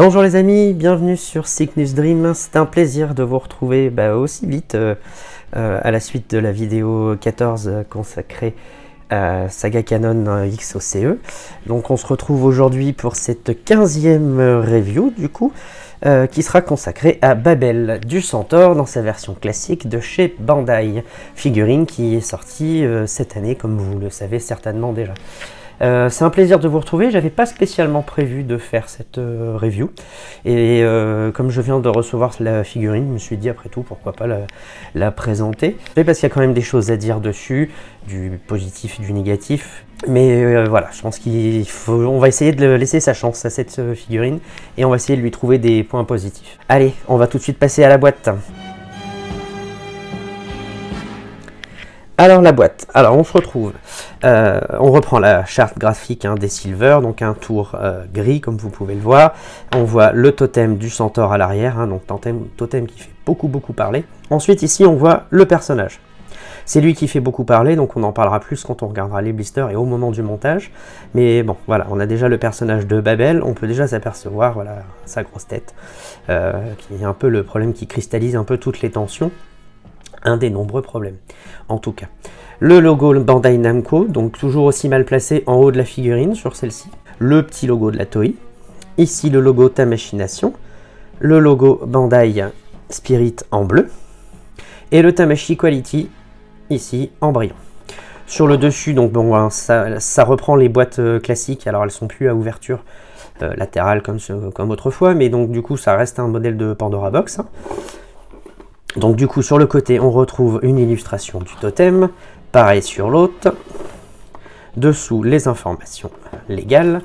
Bonjour les amis, bienvenue sur Cygnus Dream. C'est un plaisir de vous retrouver aussi vite à la suite de la vidéo 14 consacrée à Saga Canon XOCE. Donc on se retrouve aujourd'hui pour cette 15e review du coup, qui sera consacrée à Babel du Centaure dans sa version classique de chez Bandai, figurine qui est sortie cette année comme vous le savez certainement déjà. C'est un plaisir de vous retrouver, j'avais pas spécialement prévu de faire cette review et comme je viens de recevoir la figurine, je me suis dit après tout pourquoi pas la présenter. Parce qu'il y a quand même des choses à dire dessus, du positif, du négatif, mais voilà, je pense on va essayer de laisser sa chance à cette figurine et on va essayer de lui trouver des points positifs. Allez, on va tout de suite passer à la boîte. Alors la boîte, alors on se retrouve, on reprend la charte graphique des Silver, donc un tour gris comme vous pouvez le voir. On voit le totem du centaure à l'arrière, donc totem qui fait beaucoup parler. Ensuite ici on voit le personnage. C'est lui qui fait beaucoup parler, donc on en parlera plus quand on regardera les blisters et au moment du montage. Mais bon, voilà, on a déjà le personnage de Babel, on peut déjà s'apercevoir, voilà, sa grosse tête, qui est un peu le problème qui cristallise un peu toutes les tensions. Un des nombreux problèmes, en tout cas. Le logo Bandai Namco, donc toujours aussi mal placé en haut de la figurine, sur celle-ci. Le petit logo de la Toei. Ici, le logo Tamashii-Nation. Le logo Bandai Spirit en bleu. Et le Tamashii Quality, ici, en brillant. Sur le dessus, donc bon, ça reprend les boîtes classiques, alors elles sont plus à ouverture latérale comme autrefois, mais donc du coup, ça reste un modèle de Pandora Box. Donc du coup sur le côté on retrouve une illustration du totem, pareil sur l'autre, dessous les informations légales,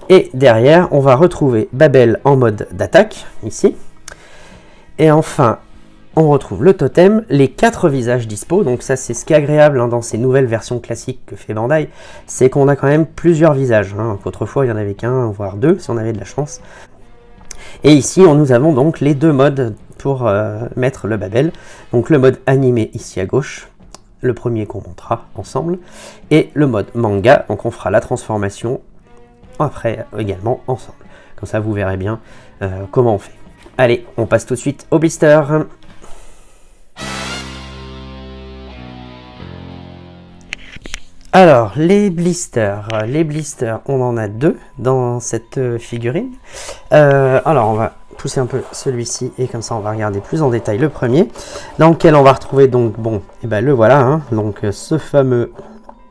et derrière on va retrouver Babel en mode d'attaque, ici, et enfin on retrouve le totem, les 4 visages dispo, donc ça c'est ce qui est agréable dans ces nouvelles versions classiques que fait Bandai, c'est qu'on a quand même plusieurs visages, qu'autrefois il n'y en avait qu'un, voire 2 si on avait de la chance. Et ici, nous avons donc les 2 modes pour mettre le Babel. Donc le mode animé ici à gauche, le premier qu'on montrera ensemble, et le mode manga, donc on fera la transformation après également ensemble. Comme ça, vous verrez bien comment on fait. Allez, on passe tout de suite au blister. Alors, les blisters, on en a 2 dans cette figurine. Alors, on va pousser un peu celui-ci et comme ça, on va regarder plus en détail le premier, dans lequel on va retrouver donc, bon, et ben le voilà, donc ce fameux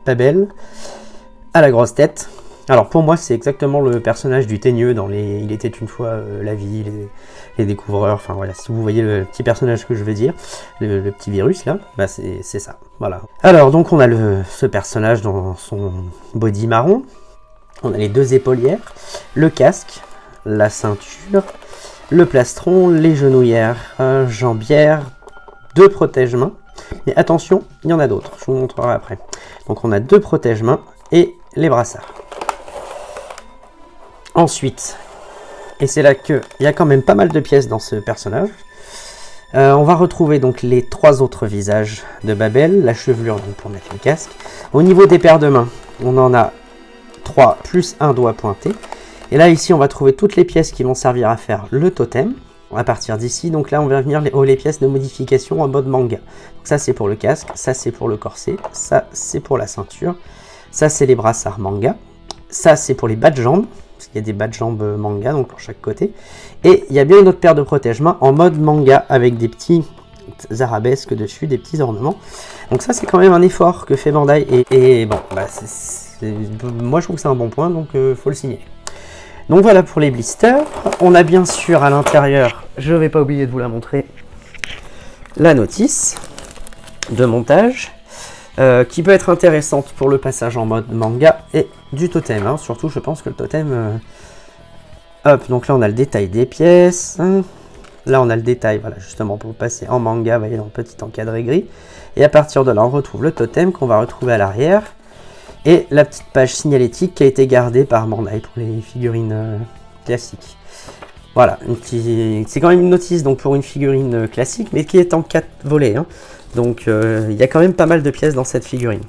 Babel à la grosse tête. Alors, pour moi, c'est exactement le personnage du Teigneux dans les Il était une fois la vie, les découvreurs, enfin voilà, si vous voyez le petit personnage que je veux dire, le petit virus là, bah c'est ça, voilà. Alors donc on a ce personnage dans son body marron, on a les 2 épaulières, le casque, la ceinture, le plastron, les genouillères, jambières, 2 protège-mains, mais attention, il y en a d'autres, je vous montrerai après. Donc on a 2 protège-mains et les brassards. Ensuite, et c'est là qu'il y a quand même pas mal de pièces dans ce personnage, on va retrouver donc les 3 autres visages de Babel, la chevelure donc pour mettre le casque. Au niveau des paires de mains, on en a 3 plus un doigt pointé. Et là ici on va trouver toutes les pièces qui vont servir à faire le totem. À partir d'ici, donc là on va venir les pièces de modification en mode manga. Donc ça c'est pour le casque, ça c'est pour le corset, ça c'est pour la ceinture, ça c'est les brassards manga, ça c'est pour les bas de jambes. Il y a des bas de jambes manga donc pour chaque côté, et il y a bien une autre paire de protège-mains en mode manga avec des petits arabesques dessus, des petits ornements. Donc ça c'est quand même un effort que fait Bandai et bon bah moi je trouve que c'est un bon point, donc faut le signer. Donc voilà pour les blisters. On a bien sûr à l'intérieur, je ne vais pas oublier de vous la montrer, la notice de montage qui peut être intéressante pour le passage en mode manga et du totem, surtout je pense que le totem hop, donc là on a le détail des pièces, là on a le détail, voilà, justement pour passer en manga, vous voyez dans le petit encadré gris, et à partir de là on retrouve le totem qu'on va retrouver à l'arrière et la petite page signalétique qui a été gardée par Bandai pour les figurines classiques. Voilà, c'est quand même une notice donc pour une figurine classique mais qui est en 4 volets, donc il y a quand même pas mal de pièces dans cette figurine.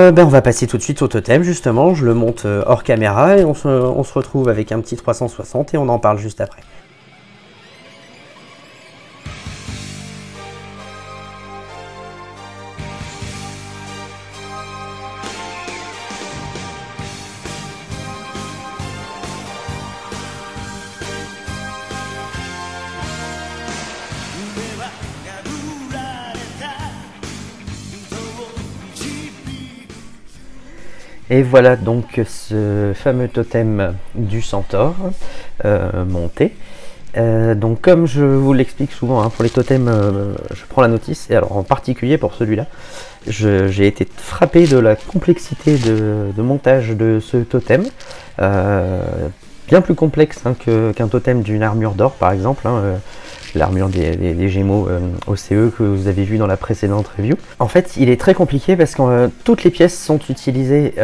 On va passer tout de suite au totem, justement. Je le monte hors caméra et on se retrouve avec un petit 360 et on en parle juste après. Et voilà donc ce fameux totem du centaure monté. Donc comme je vous l'explique souvent, hein, pour les totems, je prends la notice, et alors en particulier pour celui-là, j'ai été frappé de la complexité de montage de ce totem. Bien plus complexe hein, qu'un totem d'une armure d'or par exemple, hein, l'armure des Gémeaux OCE que vous avez vu dans la précédente review. En fait, il est très compliqué parce que toutes les pièces sont utilisées,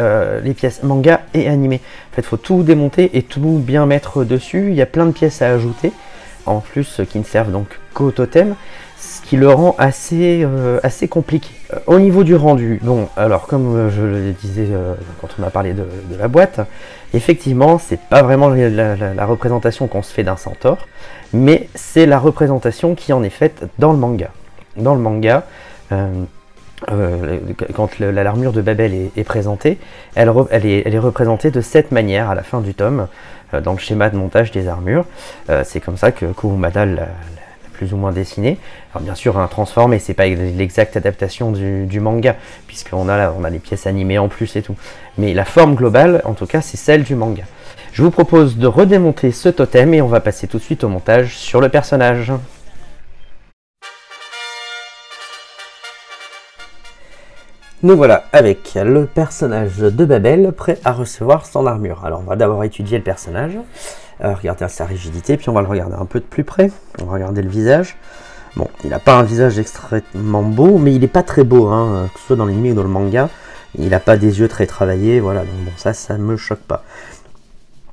les pièces manga et animées. En fait, il faut tout démonter et tout bien mettre dessus. Il y a plein de pièces à ajouter, en plus qui ne servent donc qu'au totem, ce qui le rend assez compliqué. Au niveau du rendu, bon, alors comme je le disais quand on a parlé de la boîte, effectivement, c'est pas vraiment la représentation qu'on se fait d'un centaure, mais c'est la représentation qui en est faite dans le manga. Dans le manga, quand l'armure de Babel est présentée, elle est représentée de cette manière à la fin du tome, dans le schéma de montage des armures. C'est comme ça que Kurumada l'a plus ou moins dessiné. Alors bien sûr, un transformé, c'est pas l'exacte adaptation du manga, puisqu'on a les pièces animées en plus et tout. Mais la forme globale, en tout cas, c'est celle du manga. Je vous propose de redémonter ce totem et on va passer tout de suite au montage sur le personnage. Nous voilà avec le personnage de Babel prêt à recevoir son armure. Alors on va d'abord étudier le personnage, regarder sa rigidité, puis on va le regarder un peu de plus près. On va regarder le visage. Bon, il n'a pas un visage extrêmement beau, mais il n'est pas très beau, hein, que ce soit dans l'anime ou dans le manga. Il n'a pas des yeux très travaillés, voilà, donc bon, ça me choque pas.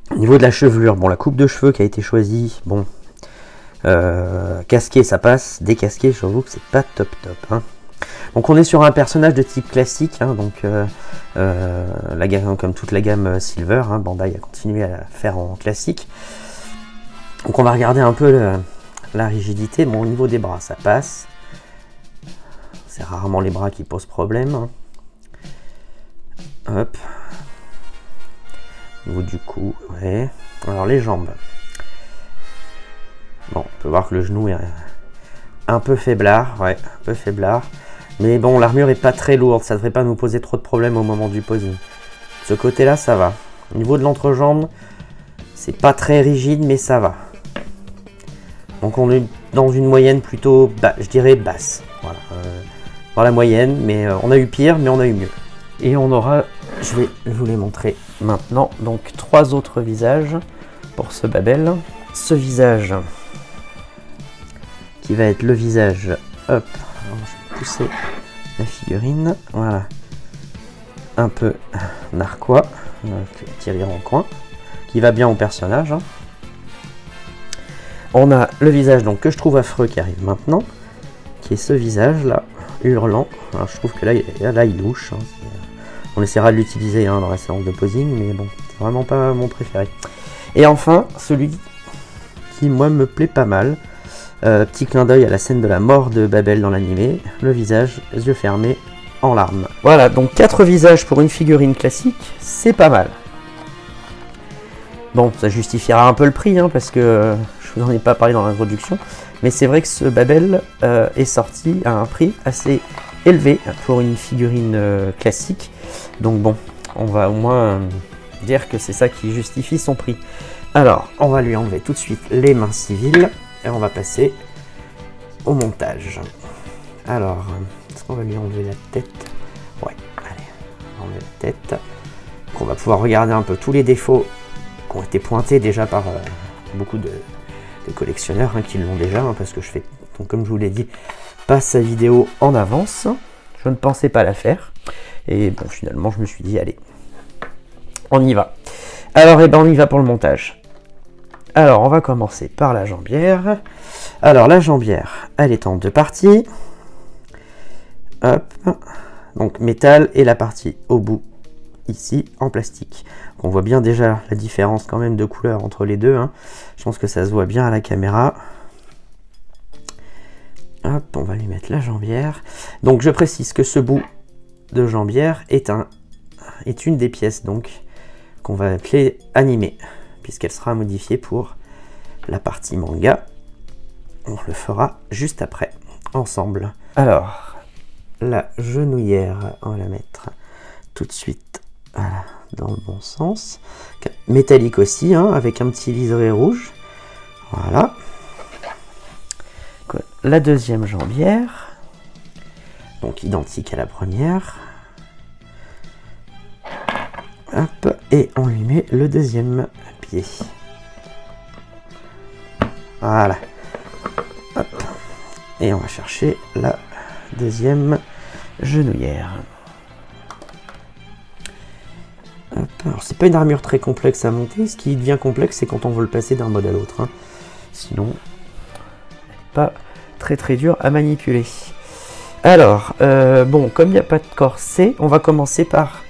Au niveau de la chevelure, bon, la coupe de cheveux qui a été choisie, bon, casqué ça passe, décasqué, j'avoue que c'est pas top, hein. Donc on est sur un personnage de type classique, hein, donc la gamme, comme toute la gamme Silver, hein, Bandai a continué à la faire en classique. Donc on va regarder un peu la rigidité. Bon, au niveau des bras, ça passe. C'est rarement les bras qui posent problème, hein. Hop. Au niveau du cou, ouais. Alors les jambes. Bon, on peut voir que le genou est un peu faiblard, ouais, un peu faiblard. Mais bon, l'armure est pas très lourde, ça devrait pas nous poser trop de problèmes au moment du posing. De ce côté-là, ça va. Au niveau de l'entrejambe, c'est pas très rigide, mais ça va. Donc on est dans une moyenne plutôt, je dirais basse. Voilà, dans la moyenne, mais on a eu pire, mais on a eu mieux. Et on aura, je vais vous les montrer maintenant, donc 3 autres visages pour ce Babel. Ce visage qui va être le visage, hop, alors je vais pousser la figurine, voilà, un peu narquois, tiré en coin, qui va bien au personnage, hein. On a le visage donc que je trouve affreux qui arrive maintenant, qui est ce visage là, hurlant. Alors, je trouve que là il louche, hein. On essaiera de l'utiliser, hein, dans la séance de posing, mais bon, c'est vraiment pas mon préféré. Et enfin, celui qui moi me plaît pas mal, petit clin d'œil à la scène de la mort de Babel dans l'animé, le visage, les yeux fermés, en larmes. Voilà, donc 4 visages pour une figurine classique, c'est pas mal. Bon, ça justifiera un peu le prix, hein, parce que je vous en ai pas parlé dans l'introduction, mais c'est vrai que ce Babel est sorti à un prix assez élevé pour une figurine classique. Donc bon, on va au moins dire que c'est ça qui justifie son prix. Alors, on va lui enlever tout de suite les mains civiles et on va passer au montage. Alors, est-ce qu'on va lui enlever la tête? Ouais, allez, on va enlever la tête. Donc on va pouvoir regarder un peu tous les défauts qui ont été pointés déjà par beaucoup de collectionneurs, hein, qui l'ont déjà, hein, parce que je fais, donc, comme je vous l'ai dit, pas sa vidéo en avance. Je ne pensais pas la faire. Et bon, finalement, je me suis dit, allez, on y va. Alors, on y va pour le montage. Alors, on va commencer par la jambière. Alors, la jambière, elle est en 2 parties. Hop. Donc métal et la partie au bout ici en plastique. On voit bien déjà la différence quand même de couleur entre les deux, hein. Je pense que ça se voit bien à la caméra. Hop, on va lui mettre la jambière. Donc je précise que ce bout de jambière est une des pièces donc qu'on va appeler animée, puisqu'elle sera modifiée pour la partie manga. On le fera juste après, ensemble. Alors, la genouillère, on va la mettre tout de suite, voilà, dans le bon sens. Métallique aussi, hein, avec un petit liseré rouge. Voilà. La deuxième jambière, donc identique à la première. Hop, et on lui met le deuxième pied. Voilà. Hop. Et on va chercher la deuxième genouillère. Hop. Alors c'est pas une armure très complexe à monter. Ce qui devient complexe, c'est quand on veut le passer d'un mode à l'autre, hein. Sinon, pas très dur à manipuler. Alors, bon, comme il n'y a pas de corset, on va commencer par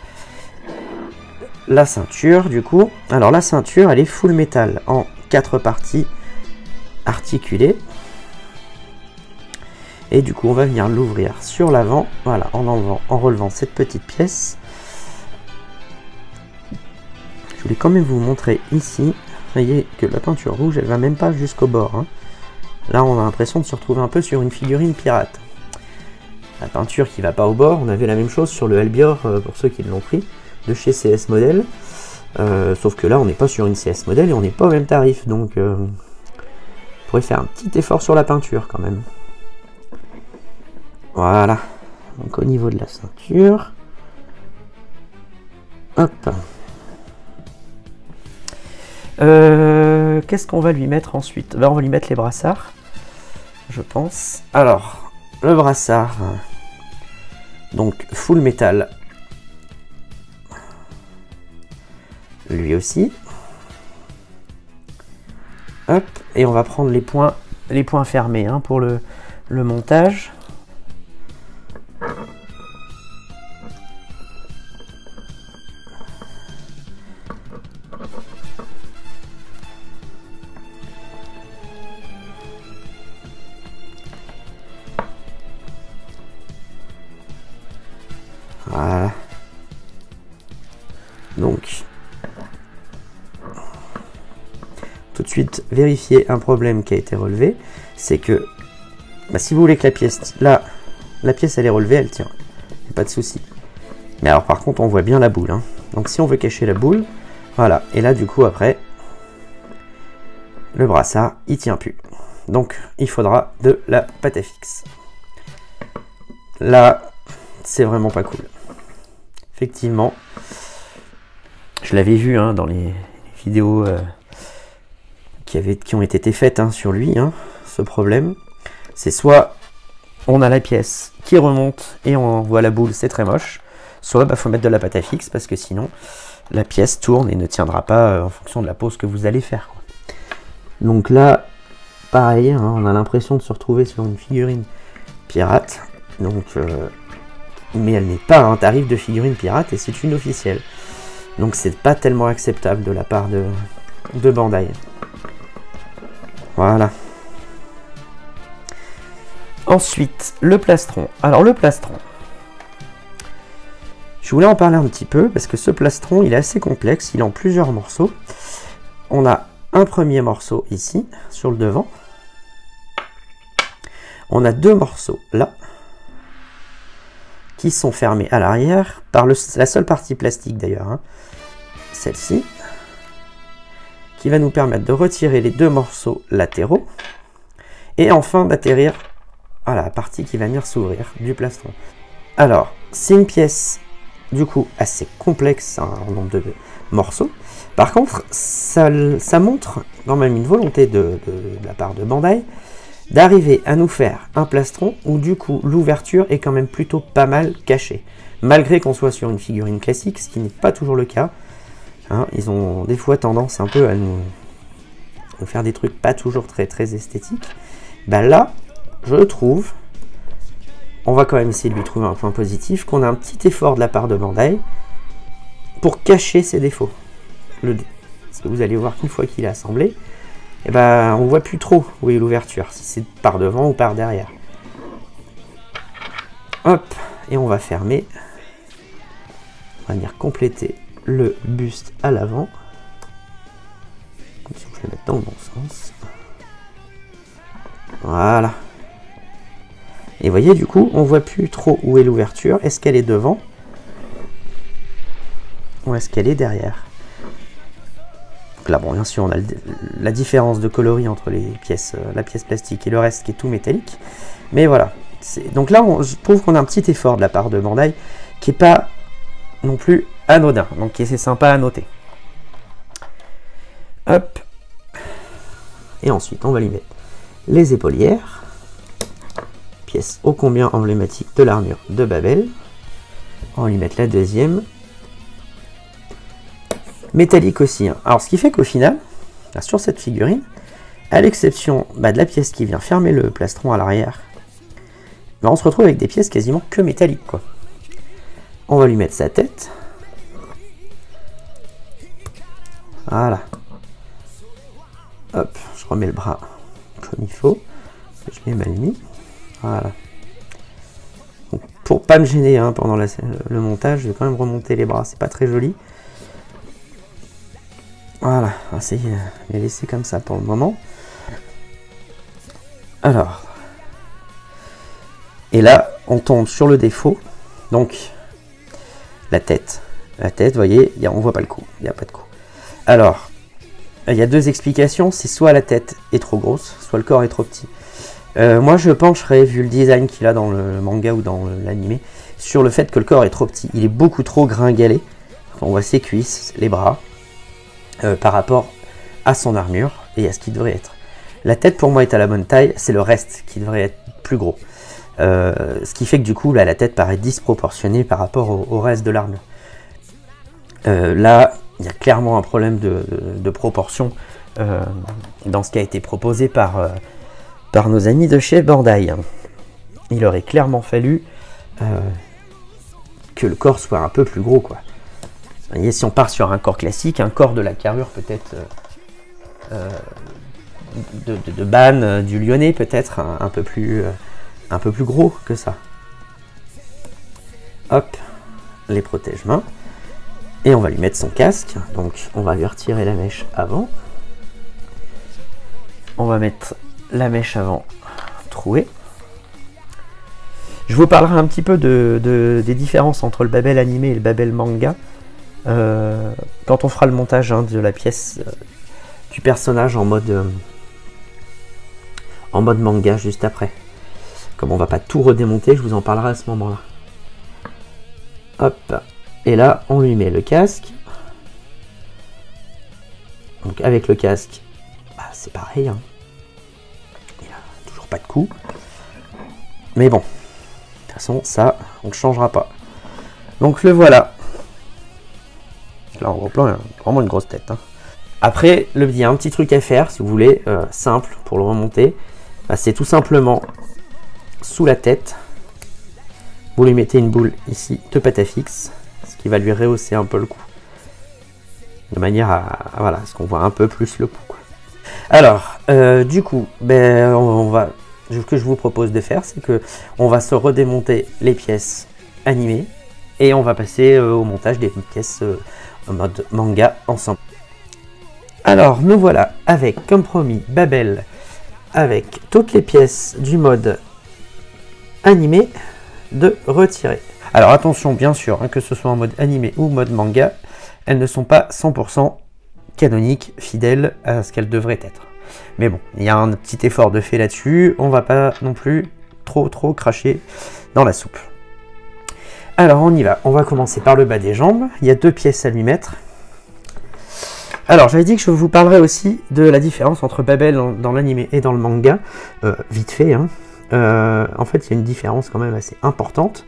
la ceinture, du coup. Alors la ceinture, elle est full métal en 4 parties articulées. Et du coup, on va venir l'ouvrir sur l'avant, voilà, en relevant cette petite pièce. Je voulais quand même vous montrer ici, vous voyez que la peinture rouge, elle va même pas jusqu'au bord, hein. Là, on a l'impression de se retrouver un peu sur une figurine pirate. La peinture qui va pas au bord, on avait la même chose sur le Albior, pour ceux qui l'ont pris, de chez CS Model. Sauf que là, on n'est pas sur une CS Model et on n'est pas au même tarif. Donc, on pourrait faire un petit effort sur la peinture quand même. Voilà. Donc, au niveau de la ceinture. Hop. Qu'est-ce qu'on va lui mettre ensuite? Ben, on va lui mettre les brassards, je pense. Alors, le brassard, donc full métal, lui aussi. Hop, et on va prendre les points fermés, hein, pour le montage. Voilà. Donc, tout de suite, vérifier un problème qui a été relevé, c'est que bah, si vous voulez que la pièce, là, la pièce elle est relevée, elle tient, y a pas de souci. Mais alors par contre, on voit bien la boule, hein. Donc si on veut cacher la boule, voilà. Et là, du coup, après, le brassard, il tient plus. Donc, il faudra de la pâte à fixe. Là, c'est vraiment pas cool. Effectivement, je l'avais vu, hein, dans les vidéos qui ont été faites, hein, sur lui, hein, ce problème. C'est soit on a la pièce qui remonte et on voit la boule, c'est très moche, soit bah, faut mettre de la pâte à fixe parce que sinon la pièce tourne et ne tiendra pas en fonction de la pose que vous allez faire, quoi. Donc là, pareil, hein, on a l'impression de se retrouver sur une figurine pirate. Donc, mais elle n'est pas à un tarif de figurine pirate et c'est une officielle. Donc c'est pas tellement acceptable de la part de Bandai. Voilà. Ensuite, le plastron. Alors le plastron, je voulais en parler un petit peu parce que ce plastron, il est assez complexe, il est en plusieurs morceaux. On a un premier morceau ici, sur le devant. On a deux morceaux là, qui sont fermés à l'arrière par la seule partie plastique d'ailleurs, hein, celle-ci, qui va nous permettre de retirer les deux morceaux latéraux et enfin d'atterrir à la partie qui va venir s'ouvrir du plastron. Alors, c'est une pièce du coup assez complexe, hein, en nombre de morceaux. Par contre, ça montre quand même une volonté de la part de Bandai d'arriver à nous faire un plastron où du coup l'ouverture est quand même plutôt pas mal cachée. Malgré qu'on soit sur une figurine classique, ce qui n'est pas toujours le cas. Hein, ils ont des fois tendance un peu à nous faire des trucs pas toujours très esthétiques. Ben là, je trouve, on va quand même essayer de lui trouver un point positif, qu'on a un petit effort de la part de Bandai pour cacher ses défauts. Parce que vous allez voir qu'une fois qu'il est assemblé, eh ben, on voit plus trop où est l'ouverture, si c'est par devant ou par derrière. Hop, et on va fermer. On va venir compléter le buste à l'avant. Comme si je le mette dans le bon sens. Voilà. Et vous voyez, du coup, on voit plus trop où est l'ouverture. Est-ce qu'elle est devant? Ou est-ce qu'elle est derrière? Donc là, bon, bien sûr, on a la différence de coloris entre les pièces, la pièce plastique et le reste qui est tout métallique. Mais voilà. Donc là, je trouve qu'on a un petit effort de la part de Bandai qui n'est pas non plus anodin. Donc c'est sympa à noter. Hop. Et ensuite, on va lui mettre les épaulières. Pièce ô combien emblématique de l'armure de Babel. On va lui mettre la deuxième. Métallique aussi. Hein. Alors, ce qui fait qu'au final, là, sur cette figurine, à l'exception de la pièce qui vient fermer le plastron à l'arrière, on se retrouve avec des pièces quasiment que métalliques, quoi. On va lui mettre sa tête. Voilà. Hop, je remets le bras comme il faut. Je l'ai mal mis. Voilà. Donc, pour pas me gêner hein, pendant le montage, je vais quand même remonter les bras. C'est pas très joli. Voilà, on va essayer de les laisser comme ça pour le moment. Alors. Et là, on tombe sur le défaut. Donc, la tête. La tête, vous voyez, on voit pas le cou. Il n'y a pas de cou. Alors, il y a deux explications. C'est soit la tête est trop grosse, soit le corps est trop petit. Moi, je pencherais, vu le design qu'il a dans le manga ou dans l'anime, sur le fait que le corps est trop petit. Il est beaucoup trop gringalé. On voit ses cuisses, les bras, par rapport à son armure et à ce qu'il devrait être. La tête, pour moi, est à la bonne taille. C'est le reste qui devrait être plus gros. Ce qui fait que du coup, là, la tête paraît disproportionnée par rapport au reste de l'armure. Là, il y a clairement un problème de proportion dans ce qui a été proposé par nos amis de chez Bandai. Il aurait clairement fallu que le corps soit un peu plus gros, quoi. Vous voyez, si on part sur un corps classique, un corps de la carrure peut-être de Ban, du Lyonnais peut-être un peu plus gros que ça. Hop, les protège-mains. Et on va lui mettre son casque. Donc on va lui retirer la mèche avant. On va mettre la mèche avant trouée. Je vous parlerai un petit peu des différences entre le Babel animé et le Babel manga. Quand on fera le montage hein, de la pièce du personnage en mode manga juste après. Comme on va pas tout redémonter, je vous en parlerai à ce moment-là. Hop, et là on lui met le casque. Donc avec le casque, c'est pareil. Hein. Il a toujours pas de coup. Mais bon, de toute façon ça, on ne changera pas. Donc le voilà. Là en gros plan, il a vraiment une grosse tête. Hein. Après, il y a un petit truc à faire, si vous voulez, simple pour le remonter. C'est tout simplement sous la tête, vous lui mettez une boule ici de pâte à fixe, ce qui va lui rehausser un peu le cou. De manière à voilà, ce qu'on voit un peu plus le cou. Quoi. Alors, du coup, ce que je vous propose de faire, c'est que on va se redémonter les pièces animées et on va passer au montage des pièces en mode manga ensemble. Alors, nous voilà avec, comme promis, Babel avec toutes les pièces du mode animé de retirer. Alors attention, bien sûr, hein, que ce soit en mode animé ou mode manga, elles ne sont pas 100% canoniques, fidèles à ce qu'elles devraient être. Mais bon, il y a un petit effort de fait là-dessus, on va pas non plus trop cracher dans la soupe. Alors on y va, on va commencer par le bas des jambes, il y a deux pièces à lui mettre. Alors j'avais dit que je vous parlerai aussi de la différence entre Babel dans l'anime et dans le manga, vite fait, hein. En fait, il y a une différence quand même assez importante.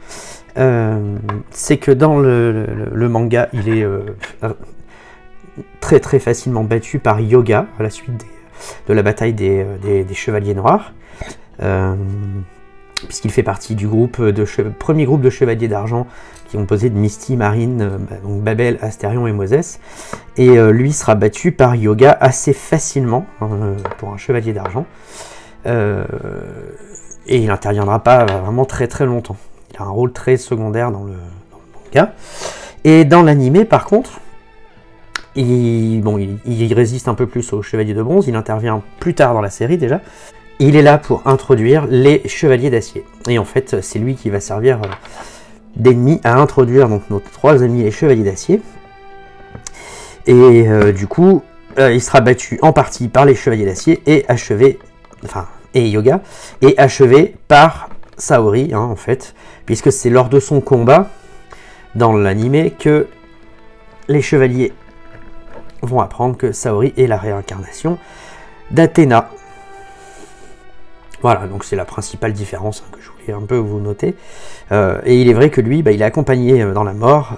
C'est que dans le manga, il est très facilement battu par Yoga à la suite de la bataille des Chevaliers Noirs. puisqu'il fait partie du premier groupe de chevaliers d'argent qui est composé de Misty, Marine, donc Babel, Astérion et Moses. Et lui sera battu par Yoga assez facilement pour un chevalier d'argent. Et il n'interviendra pas vraiment très très longtemps. Il a un rôle très secondaire dans le manga. Et dans l'animé, par contre, il résiste un peu plus au Chevalier de Bronze. Il intervient plus tard dans la série déjà. Il est là pour introduire les Chevaliers d'Acier. Et en fait, c'est lui qui va servir d'ennemi à introduire donc, nos 3 amis les Chevaliers d'Acier. Et du coup, il sera battu en partie par les Chevaliers d'Acier et achevé... et Yoga, et achevé par Saori, en fait, puisque c'est lors de son combat, dans l'animé, que les chevaliers vont apprendre que Saori est la réincarnation d'Athéna. Voilà, donc c'est la principale différence que je voulais un peu vous noter. Et il est vrai que lui, il est accompagné dans la mort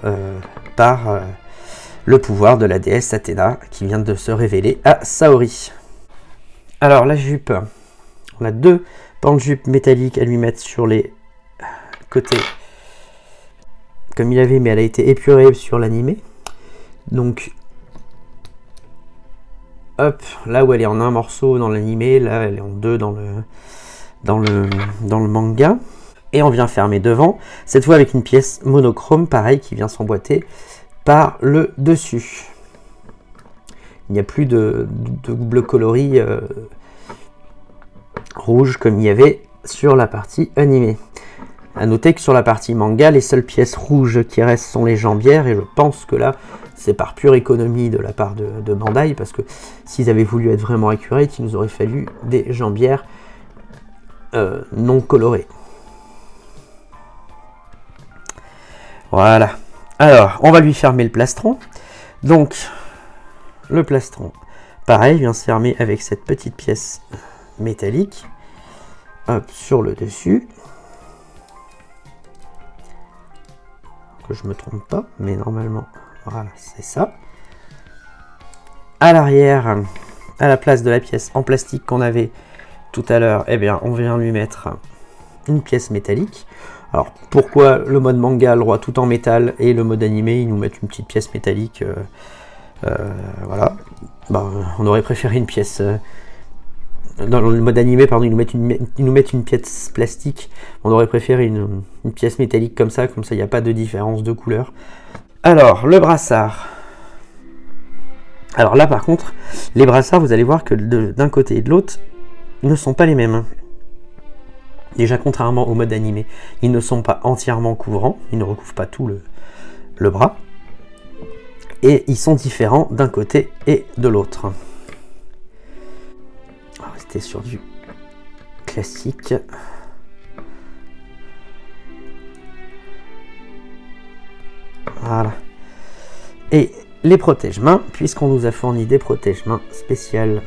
par le pouvoir de la déesse Athéna, qui vient de se révéler à Saori. Alors, la jupe... On a 2 pans de jupe métalliques à lui mettre sur les côtés, comme il avait, mais elle a été épurée sur l'animé. Donc, hop, là où elle est en un morceau dans l'animé, là elle est en 2 dans le manga. Et on vient fermer devant, cette fois avec une pièce monochrome, pareil, qui vient s'emboîter par le dessus. Il n'y a plus de double coloris rouge comme il y avait sur la partie animée. A noter que sur la partie manga, les seules pièces rouges qui restent sont les jambières, et je pense que là, c'est par pure économie de la part de Bandai, parce que s'ils avaient voulu être vraiment accurate, il nous aurait fallu des jambières non colorées. Voilà. Alors, on va lui fermer le plastron. Donc, le plastron, pareil, vient se fermer avec cette petite pièce métallique, hop, sur le dessus, que je me trompe pas, mais normalement, voilà, c'est ça. À l'arrière, à la place de la pièce en plastique qu'on avait tout à l'heure, eh bien, on vient lui mettre une pièce métallique. Alors, pourquoi le mode manga a le droit tout en métal et le mode animé, ils nous mettent une petite pièce métallique, voilà. On aurait préféré une pièce... dans le mode animé, pardon, ils nous mettent une pièce plastique. On aurait préféré une pièce métallique comme ça il n'y a pas de différence de couleur. Alors, le brassard. Alors là, par contre, les brassards, vous allez voir que d'un côté et de l'autre, ne sont pas les mêmes. Déjà, contrairement au mode animé, ils ne sont pas entièrement couvrants, ils ne recouvrent pas tout le bras. Et ils sont différents d'un côté et de l'autre. On va rester sur du classique. Voilà. Et les protège-mains, puisqu'on nous a fourni des protège-mains spéciales.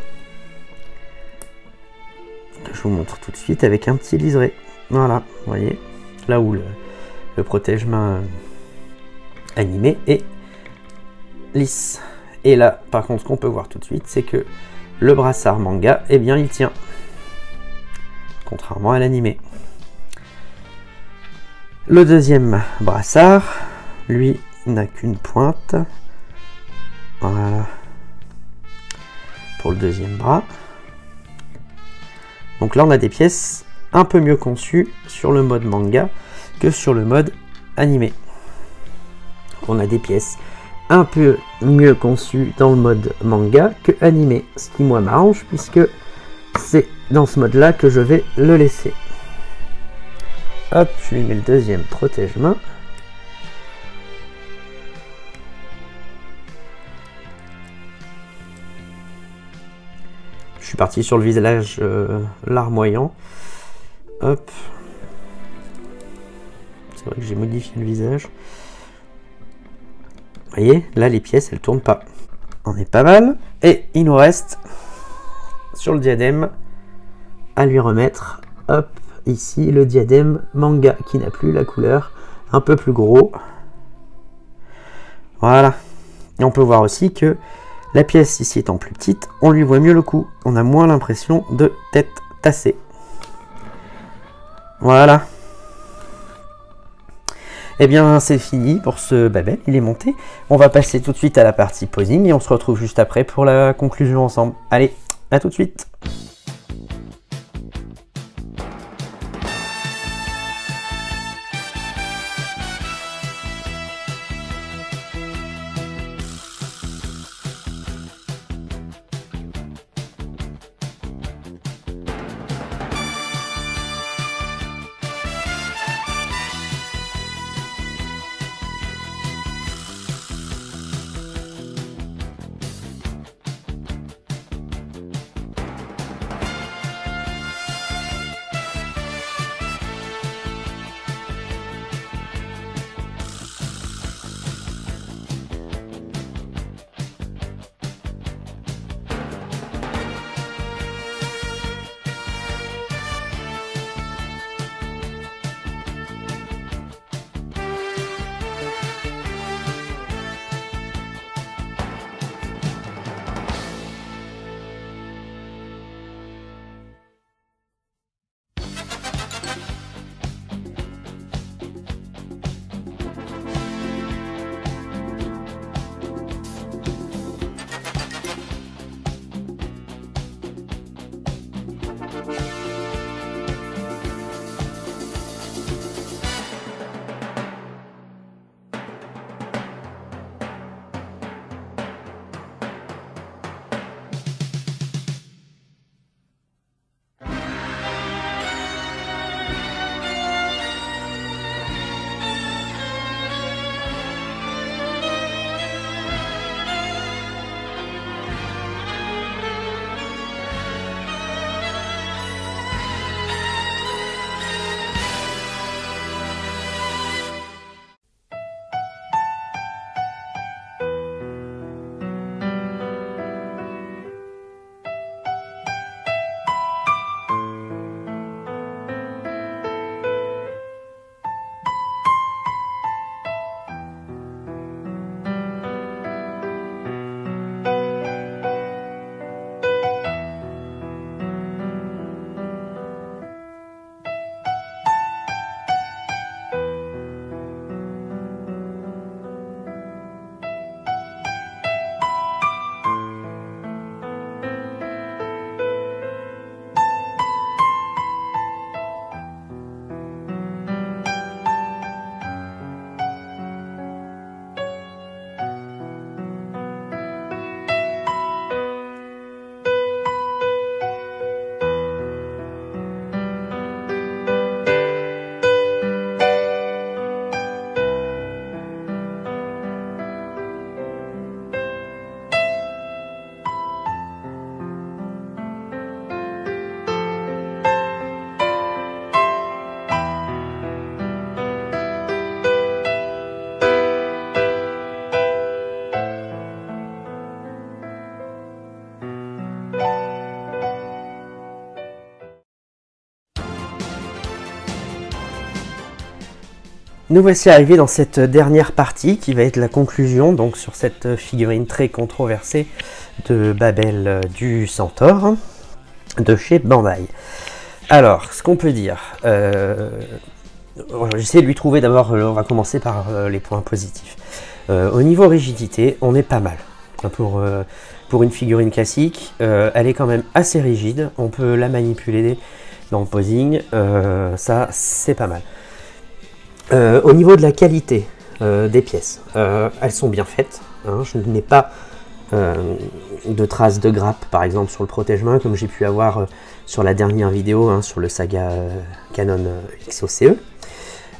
Je vous montre tout de suite avec un petit liseré. Voilà, vous voyez, là où le protège-main animé est lisse. Et là, par contre, ce qu'on peut voir tout de suite, c'est que le brassard manga, eh bien, il tient. Contrairement à l'animé. Le deuxième brassard, lui, n'a qu'une pointe. Voilà. Pour le deuxième bras. Donc là, on a des pièces un peu mieux conçues sur le mode manga que sur le mode animé. On a des pièces un peu mieux conçues dans le mode manga que animé. Ce qui, moi, m'arrange, puisque c'est dans ce mode-là que je vais le laisser. Hop, je lui mets le deuxième protège-main. Je suis parti sur le visage larmoyant. Hop. C'est vrai que j'ai modifié le visage. Vous voyez, là les pièces elles tournent pas. On est pas mal. Et il nous reste sur le diadème à lui remettre. Hop, ici le diadème manga qui n'a plus la couleur. Un peu plus gros. Voilà. Et on peut voir aussi que la pièce ici étant plus petite, on lui voit mieux le cou. On a moins l'impression de tête tassée. Voilà. Eh bien, c'est fini pour ce Babel, il est monté. On va passer tout de suite à la partie posing et on se retrouve juste après pour la conclusion ensemble. Allez, à tout de suite. Nous voici arrivés dans cette dernière partie qui va être la conclusion donc sur cette figurine très controversée de Babel du Centaure de chez Bandai. Alors, ce qu'on peut dire, j'essaie de lui trouver d'abord, on va commencer par les points positifs. Au niveau rigidité, on est pas mal. Pour une figurine classique, elle est quand même assez rigide, on peut la manipuler dans le posing, ça c'est pas mal. Au niveau de la qualité des pièces, elles sont bien faites, hein, je n'ai pas de traces de grappe par exemple sur le protège-main comme j'ai pu avoir sur la dernière vidéo, hein, sur le Saga Canon XOCE.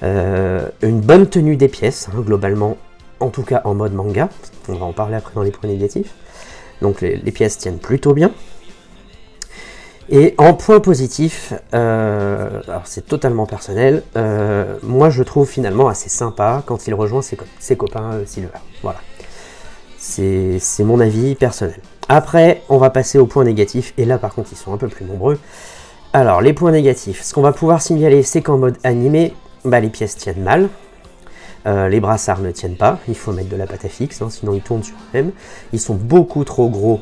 Une bonne tenue des pièces, hein, globalement, en tout cas en mode manga, on va en parler après dans les points négatifs. Donc les pièces tiennent plutôt bien. Et en point positif, alors c'est totalement personnel, moi je trouve finalement assez sympa quand il rejoint ses copains Silver. Voilà, c'est mon avis personnel. Après, on va passer aux points négatifs, et là par contre ils sont un peu plus nombreux. Alors les points négatifs, ce qu'on va pouvoir signaler, c'est qu'en mode animé, bah, les pièces tiennent mal. Les brassards ne tiennent pas, il faut mettre de la pâte à fixe, hein, sinon ils tournent sur eux-mêmes. Ils sont beaucoup trop gros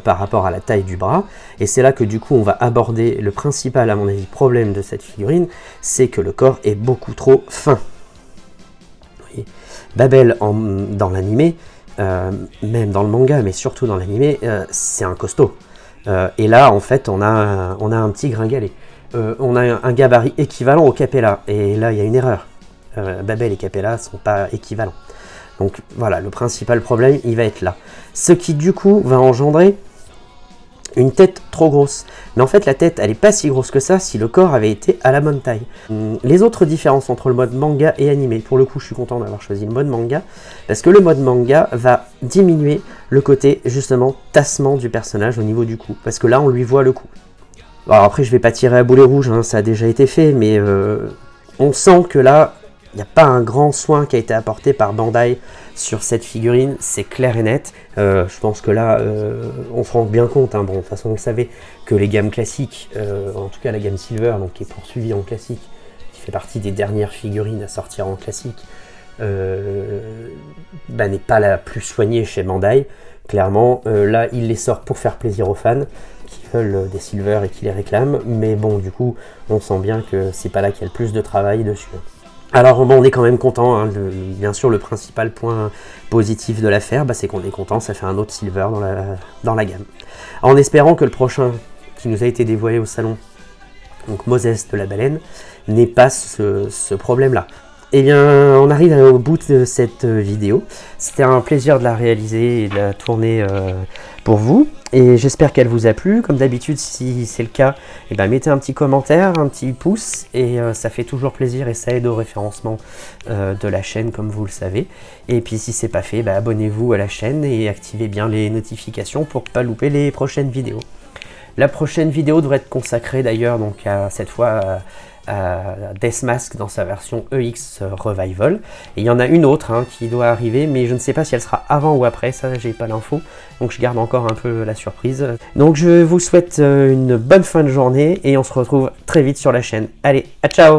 par rapport à la taille du bras, et c'est là que du coup on va aborder le principal, à mon avis, problème de cette figurine, c'est que le corps est beaucoup trop fin. Babel dans l'animé, même dans le manga, mais surtout dans l'animé, c'est un costaud. Et là, en fait, on a un petit gringalet. On a un gabarit équivalent au Capella, et là, il y a une erreur. Babel et Capella ne sont pas équivalents. Donc voilà, le principal problème, il va être là. Ce qui, du coup, va engendrer une tête trop grosse. Mais en fait, la tête, elle n'est pas si grosse que ça si le corps avait été à la bonne taille. Les autres différences entre le mode manga et animé, pour le coup, je suis content d'avoir choisi le mode manga, parce que le mode manga va diminuer le côté, justement, tassement du personnage au niveau du cou, parce que là, on lui voit le cou. Alors après, je vais pas tirer à boulet rouge, hein, ça a déjà été fait, mais on sent que là, il n'y a pas un grand soin qui a été apporté par Bandai sur cette figurine, c'est clair et net. Je pense que là, on se rend bien compte, hein, bon, de toute façon, vous le savez, que les gammes classiques, en tout cas la gamme Silver, donc qui est poursuivie en classique, qui fait partie des dernières figurines à sortir en classique, n'est pas la plus soignée chez Bandai. Clairement, là, il les sort pour faire plaisir aux fans qui veulent des Silver et qui les réclament, mais bon, du coup, on sent bien que c'est pas là qu'il y a le plus de travail dessus. Alors bon, on est quand même content, hein, bien sûr le principal point positif de l'affaire, c'est qu'on est content, ça fait un autre Silver dans la gamme. En espérant que le prochain qui nous a été dévoilé au salon, donc Moses de la baleine, n'ait pas ce problème-là. Eh bien, on arrive au bout de cette vidéo. C'était un plaisir de la réaliser et de la tourner pour vous. Et j'espère qu'elle vous a plu. Comme d'habitude, si c'est le cas, mettez un petit commentaire, un petit pouce. Et ça fait toujours plaisir et ça aide au référencement de la chaîne, comme vous le savez. Et puis, si ce n'est pas fait, abonnez-vous à la chaîne et activez bien les notifications pour ne pas louper les prochaines vidéos. La prochaine vidéo devrait être consacrée d'ailleurs, donc à cette fois à Deathmask dans sa version EX Revival. Et il y en a une autre qui doit arriver, mais je ne sais pas si elle sera avant ou après, ça j'ai pas l'info, donc je garde encore un peu la surprise. Donc je vous souhaite une bonne fin de journée et on se retrouve très vite sur la chaîne. Allez, à ciao!